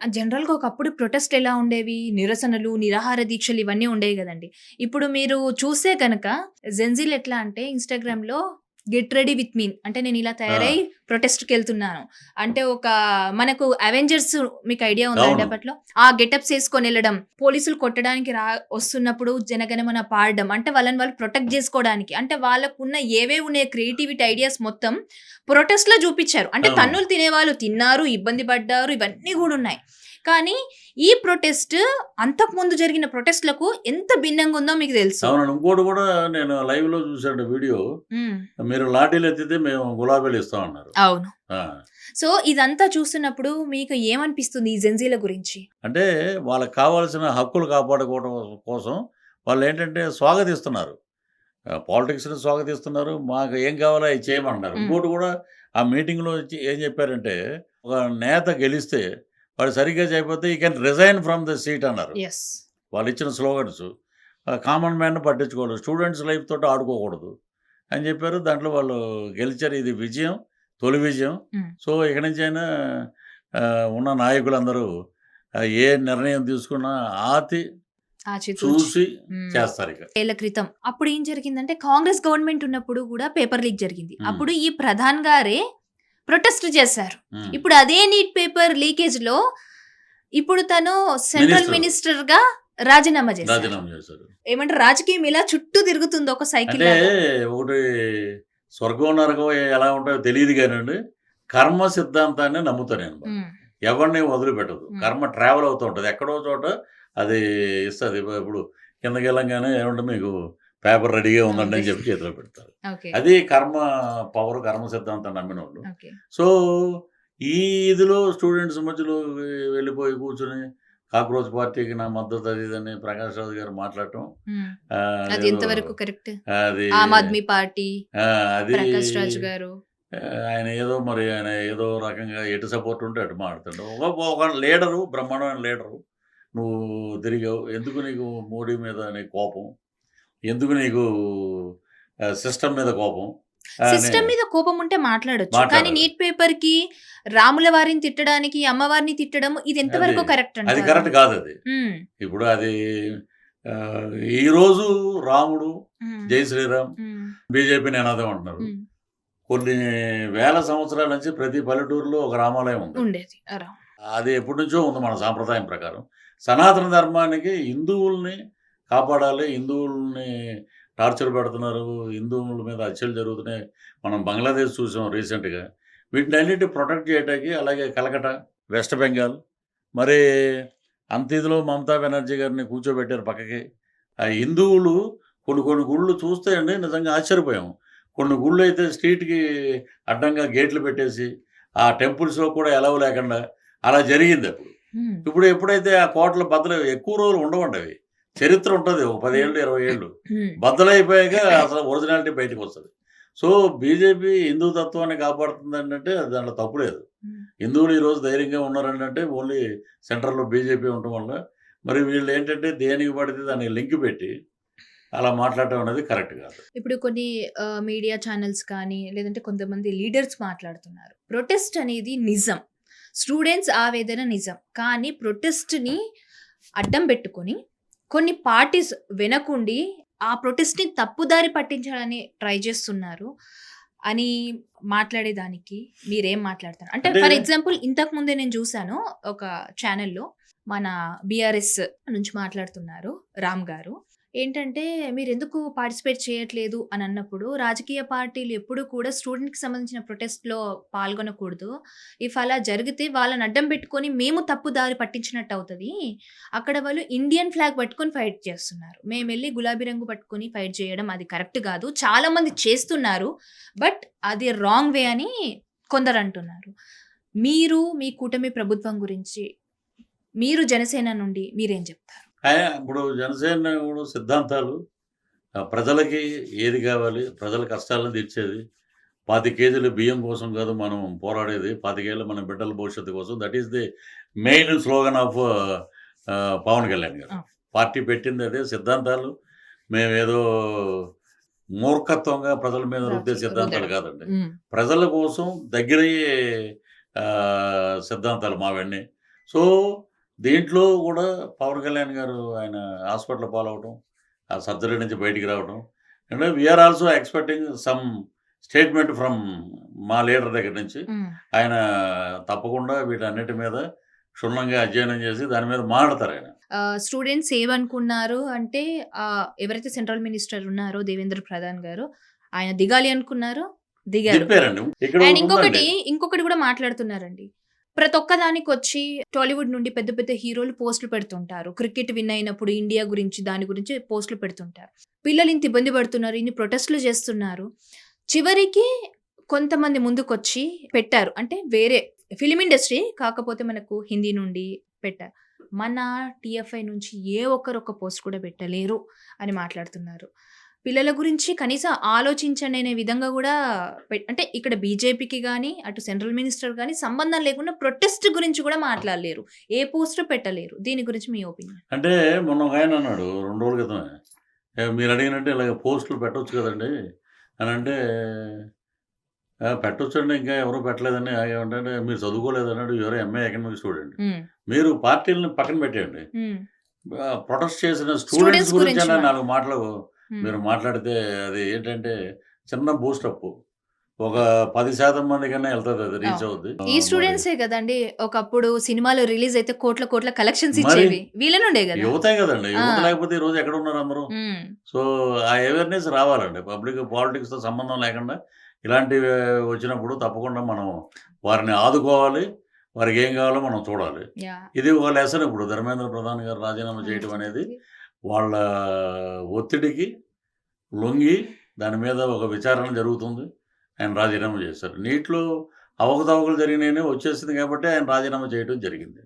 జనరల్‌గా ఒకప్పుడు ప్రొటెస్ట్ ఎలా ఉండేవి? నిరసనలు, నిరాహార దీక్షలు ఇవన్నీ ఉండేవి గదండీ! ఇప్పుడు మీరు చూస్తే గనక జెన్‌జీలు ఎట్లా అంటే ఇన్‌స్టాగ్రామ్‌లో గెట్ రెడీ విత్ మీ అంటే నేను ఇలా తయారై ఆ! ప్రొటెస్ట్‌కెళ్తున్నాను. అంటే మనకు అవెంజర్స్ మీకు ఐడియా ఉందా అండి అవును. అప్పట్లో? ఆ గెటప్స్ ఏసుకొనెళ్ళడం, పోలీసులు కొట్టడానికి వస్తున్నప్పుడు జనగణమన పాడడం. అంటే వాళ్ళని వాళ్ళు ప్రొటెక్ట్ జేసుకోవడానికి. అంటే వాళ్ళకున్న ఏవేవి ఉన్నాయో క్రియేటివిటీ ఐడియాస్ మొత్తం ప్రొటెస్ట్‌లో జూపిచ్చారు. అంటే అవును. తన్నులు తినేవాళ్ళు తిన్నారు, ఇబ్బంది పడ్డారు ఇవన్నీ గూడున్నాయి. కానీ ఈ ప్రొటెస్ట్ అంతకుముందు జరిగిన ప్రొటెస్ట్‌లకు ఎంత భిన్నంగా ఉందో మీకు తెలుసు. అవునండి. ఇంకోటి గూడా నేను లైవ్‌లో చూసాను వీడియో. హ్మ్. మీరు లాఠీలెత్తితే మేము గులాబీలు ఇస్తామన్నారు. అవును. ఆ! సో, ఇదంతా చూస్తున్నప్పుడు మీకు ఏమనిపిస్తుంది ఈ జెన్‌జీల గురించి? అంటే వాళ్ళకి కావాల్సిన హక్కులు కాపాడుకోవడం కోసం వాళ్ళేంటంటే స్వాగతిస్తున్నారు. పాలిటిక్స్‌ని స్వాగతిస్తున్నారు. మాకు ఏం కావాలో అయి చేయమంటున్నారు. హ్మ్. ఇంకోటి గూడా ఆ మీటింగ్‌లో వచ్చి ఏం చెప్పారంటే, ఒక నేత గెలిస్తే వాడు సరిగ్గా చేయకపోతే "you can resign from the seat" అన్నారు. యెస్. వాళ్ళిచ్చిన స్లోగన్స్. కామన్ మ్యాన్‌ని పట్టించుకోవాలి. స్టూడెంట్స్ లైఫ్ తోటి ఆడుకోకూడదు అని చెప్పారు. దాంట్లో వాళ్ళు గెలిచారు. ఇది విజయం. తొలి విజయం. హ్మ్. సో, ఇక నుంచైనా ఉన్న నాయకులందరూ ఏ నిర్ణయం తీసుకున్నా ఆచి ఆచితూచి. చూసి హ్మ్. చేస్తారిక. ఏళ్ల క్రితం. అప్పుడేం జరిగిందంటే కాంగ్రెస్ గవర్నమెంట్ ఉన్నప్పుడు గూడా పేపర్ లీక్ జరిగింది. హ్మ్. అప్పుడు ఈ ప్రధాన్ గారే ప్రొటెస్ట్ చేశారు. హ్మ్. ఇప్పుడు అదే నీట్ పేపర్ లీకేజ్‌లో ఇప్పుడు తను సెంట్రల్ మినిస్టర్ మినిస్టర్‌గా రాజీనామా చేశారు. రాజీనామా చేశారు. ఏమంటారు రాజకీయం ఇలా చుట్టూ తిరుగుతుంది ఒక సైకిల్ అంటే లాగా. ఒకటి స్వర్గం, నరకం ఎలా ఉంటాయో తెలీదు గానండి. కర్మ సిద్ధాంతాన్ని నమ్ముతా నేను బాగా. హ్మ్. ఎవరిని వదిలిపెట్టదు. హ్మ్. కర్మ ట్రావెల్ అవుతూ ఉంటది. ఎక్కడో చోట అది ఇస్తది. ఇప్పుడు కిందకెళ్ళంగానే ఏమంటే మీకు పేపర్ రెడీగా ఉందండి ఉంది. అని చెప్పి చేతిలో పెడతారు. ఓకే. అది కర్మ పవర్, కర్మ సిద్ధాంతం నమ్మినోళ్ళు. ఓకే. సో, ఈ ఇదిలో స్టూడెంట్స్ మధ్యలో వెళ్ళిపోయి కూర్చొని కాక్రోచ్ పార్టీకి నా మద్దతు అది ఇదని ప్రకాష్ రాజ్ గారు మాట్లాడటం. హ్మ్. అది అదేదో ఎంతవరకు కరెక్ట్? అది ఆమ్ ఆద్మీ పార్టీ, ఆ! అది ప్రకాష్ రాజ్ గారు. ఆయన ఏదో రకంగా ఎటు సపోర్ట్ ఉంటే అటు మాట్లాడతాడు. ఒక లీడరు, బ్రహ్మాండమైన లీడరు. నువ్వు తిరిగావు. ఎందుకు నీకు మోడీ మీద నీకు కోపం? ఎందుకు నీకు సిస్టమ్ మీద కోపం? అని సిస్టమ్ మీద కోపం ఉంటే మాట్లాడొచ్చు. కానీ మాట్లాడాలి. నీట్ పేపర్‌కి రాముల వారిని తిట్టడానికి, అమ్మవారిని తిట్టడం ఇది అది, ఎంతవరకు కరెక్ట్ అది అంటారు? కరెక్ట్ కాదది. హ్మ్. ఇప్పుడు అది ఈరోజు రాముడు, హ్మ్. జై శ్రీరామ్, హ్మ్. బీజేపీ నినాదం అంటున్నారు. హ్మ్. కొన్ని వేల సంవత్సరాల నుంచి ప్రతి పల్లెటూరులో ఒక రామాలయం ఉంది. ఉండేది. అది ఎప్పటినుంచో ఉంది మన సాంప్రదాయం ప్రకారం. సనాతన ధర్మానికి హిందువుల్ని కాపాడాలి. హిందువుల్ని టార్చర్ పెడుతున్నారు. హిందువుల మీద హత్యలు జరుగుతున్నాయి. మనం బంగ్లాదేశ్ చూసాం రీసెంట్‌గా. వీటినన్నిటిని ప్రొటెక్ట్ చేయటానికి అలాగే కలకట్టా, వెస్ట్ బెంగాల్ మరి అంత ఇదిలో మమతా బెనర్జీ గారిని కూర్చోబెట్టారు పక్కకి. ఆ హిందువులు కొన్ని కొన్ని గుళ్ళు చూస్తే అండి నిజంగా ఆశ్చర్యపోయాం. కొన్ని గుళ్ళైతే స్ట్రీట్‌కి అడ్డంగా గేట్లు పెట్టేసి, ఆ టెంపుల్స్‌లో కూడా ఎలవ్ లేకుండా అలా జరిగిందప్పుడు. హ్మ్. ఇప్పుడు ఎప్పుడైతే ఆ కోటలు బద్దలు ఎక్కువ రోజులు ఉండవండి అవి. చరిత్ర ఉంటది. ఒక 10 హ్మ్. ఏళ్ళు, 20 ఏళ్ళు. హ్మ్. బద్దలైపోయాక అసలు ఒరిజినాలిటీ బయటికొస్తది. సో, బీజేపీ హిందూ తత్వాన్ని కాపాడుతుందనంటే దాంట్లో తప్పు లేదు. హ్మ్. హిందువులు ఈరోజు ధైర్యంగా ఉన్నారనంటే ఓన్లీ సెంట్రల్‌లో బీజేపీ ఉండటం వల్ల. మరి వీళ్ళేంటంటే దేనికి పడితే దానికి లింక్ పెట్టి అలా మాట్లాడటం అనేది కరెక్ట్ కాదు. ఇప్పుడు కొన్ని మీడియా ఛానెల్స్ కానీ, లేదంటే కొంతమంది లీడర్స్ మాట్లాడుతున్నారు. ప్రొటెస్ట్ అనేది నిజం. స్టూడెంట్స్ ఆవేదన నిజం. కానీ ప్రొటెస్ట్‌ని అడ్డం పెట్టుకొని, కొన్ని పార్టీస్ వెనకుండి ఆ ప్రొటెస్ట్‌ని తప్పుదారి పట్టించాలని ట్రై చేస్తున్నారు అని మాట్లాడేదానికి మీరేం మాట్లాడతారు? అంటే అంటే ఫర్ ఎగ్జాంపుల్ ఇంతకు ముందే నేను చూసాను ఒక ఛానెల్‌లో మన బీఆర్ఎస్ నుంచి మాట్లాడుతున్నారు రామ్ గారు. ఏంటంటే మీరెందుకు పార్టిసిపేట్ చేయట్లేదు అని అన్నప్పుడు, రాజకీయ పార్టీలు ఎప్పుడు కూడా స్టూడెంట్‌కి సంబంధించిన ప్రొటెస్ట్‌లో పాల్గొనకూడదు. ఇఫ్ అలా జరిగితే వాళ్ళని అడ్డం పెట్టుకొని మేము తప్పు దారి పట్టించినట్టు అవుతది. అక్కడ వాళ్ళు ఇండియన్ ఫ్లాగ్ పట్టుకొని ఫైట్ చేస్తున్నారు. మేమెళ్లి గులాబీ రంగు పట్టుకొని ఫైట్ చేయడం అది కరెక్ట్ కాదు. చాలా మంది చేస్తున్నారు. బట్ అది రాంగ్ వే అని కొందరంటున్నారు. మీరు మీ కూటమి ప్రభుత్వం గురించి, మీరు జనసేన నుండి మీరేం చెప్తారు? ఇప్పుడు జనసేన కూడా సిద్ధాంతాలు ప్రజలకి ఏది కావాలి? ప్రజల కష్టాలను తీర్చేది. 25 కేజీల బియ్యం కోసం కాదు మనం పోరాడేది. 25 ఏళ్ల మన బిడ్డల భవిష్యత్తు కోసం. That is the main slogan of Pavan Kalyan garu. ఆ! పార్టీ పెట్టింది అదే. సిద్ధాంతాలు మేమేదో మూర్ఖత్వంగా ప్రజల మీద రుద్దే సిద్ధాంతాలు రుద్దడం. కాదండి. హ్మ్. ప్రజల కోసం దగ్గరయ్యే సిద్ధాంతాలు మావన్నీ. సో, దీంట్లో కూడా పవన్ కళ్యాణ్ గారు ఆయన హాస్పిటల్ పాలవ్వటం, ఆ సర్జరీ నుంచి బయటికి రావటం. అంటే we're also expecting some statement from మా లీడర్ దగ్గర నుంచి. హ్మ్. ఆయన తప్పకుండా వీటన్నిటి మీద క్షుణ్ణంగా అధ్యయనం చేసి దాని మీద మాట్లాడతారాయన. స్టూడెంట్స్ ఏమనుకున్నారు అంటే ఎవరైతే సెంట్రల్ మినిస్టర్ ఉన్నారో దేవేంద్ర ప్రధాన్ గారు, ఆయన దిగాలి అనుకున్నారు. దిగారు. దింపారండి. ఇక్కడ అండ్ ఒకటి ఉందండి. ఇంకొకటి కూడా మాట్లాడుతున్నారండి. ప్రతి ఒక్క దానికొచ్చి టాలీవుడ్ నుండి పెద్ద పెద్ద హీరోలు పోస్టులు పెడుతుంటారు. క్రికెట్ విన్ అయినప్పుడు ఇండియా గురించి, దాని గురించి పోస్టులు పెడుతుంటారు. పిల్లలు ఇంత ఇబ్బంది పడుతున్నారు, ఇన్ని ప్రొటెస్టులు చేస్తున్నారు. చివరికి కొంతమంది ముందుకొచ్చి పెట్టారు. అంటే వేరే ఫిల్మ్ ఇండస్ట్రీ కాకపోతే మనకు హిందీ నుండి పెట్టారు. మన టీఎఫ్ఐ నుంచి ఏ ఒక్కరు ఒక పోస్ట్ కూడా పెట్టలేరు అని మాట్లాడుతున్నారు. పిల్లల గురించి కనీసం ఆలోచించండి అనే విధంగా కూడా అంటే ఇక్కడ బీజేపీకి గానీ, అటు సెంట్రల్ మినిస్టర్ గానీ సంబంధం లేకుండా ప్రొటెస్ట్ గురించి కూడా మాట్లాడలేరు. ఏ పోస్ట్ పెట్టలేరు. దీని గురించి మీ ఒపీనియన్? అంటే మొన్న ఒకాయన అన్నాడు 2 రోజుల క్రితమే. మీరు అడిగినట్టు ఇలాగ పోస్టులు పెట్టొచ్చు కదండీ! అనంటే, పెట్టొచ్చండి ఇంకా ఎవరు పెట్టలేదని. ఏమంటే మీరు చదువుకోలేదన్నాడు. ఎవరో ఎంఏ ఎకనామిక్స్ స్టూడెంట్. హ్మ్. మీరు పార్టీలని పక్కన పెట్టేయండి. హ్మ్. ప్రొటెస్ట్ చేసిన స్టూడెంట్స్ స్టూడెంట్స్ గురించి గురించైనా 4 మాటలు హ్మ్. మీరు మాట్లాడితే అది ఏంటంటే చిన్న బూస్టప్. ఒక 10% మందికన్నా ఎళ్తది, అది రీచ్ అవును. అవుద్ది. ఈ మరి స్టూడెంట్సే గదండీ! ఒకప్పుడు సినిమాలు రిలీజ్ అయితే కోట్ల కలెక్షన్స్ మరి ఇచ్చేవి. వీళ్ళ నుండే గదా! యువతే గదండీ! ఆ! యువత లేకపోతే ఈరోజు ఎక్కడున్నారు అందరూ? హ్మ్. సో, ఆ అవేర్‌నెస్ రావాలండి. పాలిటిక్స్‌తో సంబంధం లేకుండా ఇలాంటివి వచ్చినప్పుడు తప్పకుండా మనం వారిని ఆదుకోవాలి. వారికేం కావాలో మనం చూడాలి. యాహ్! ఇది ఒక లెసన్. ఇప్పుడు ధర్మేంద్ర ప్రధాన్ గారు రాజీనామా చేయటం అనేది వాళ్ళ ఒత్తిడికి లొంగి దాని మీద ఒక విచారణ జరుగుతుంది. ఆయన రాజీనామా చేశారు. నీట్‌లో అవకతవకలు జరిగినాయని వచ్చేసింది కాబట్టి ఆయన రాజీనామా చేయడం జరిగింది.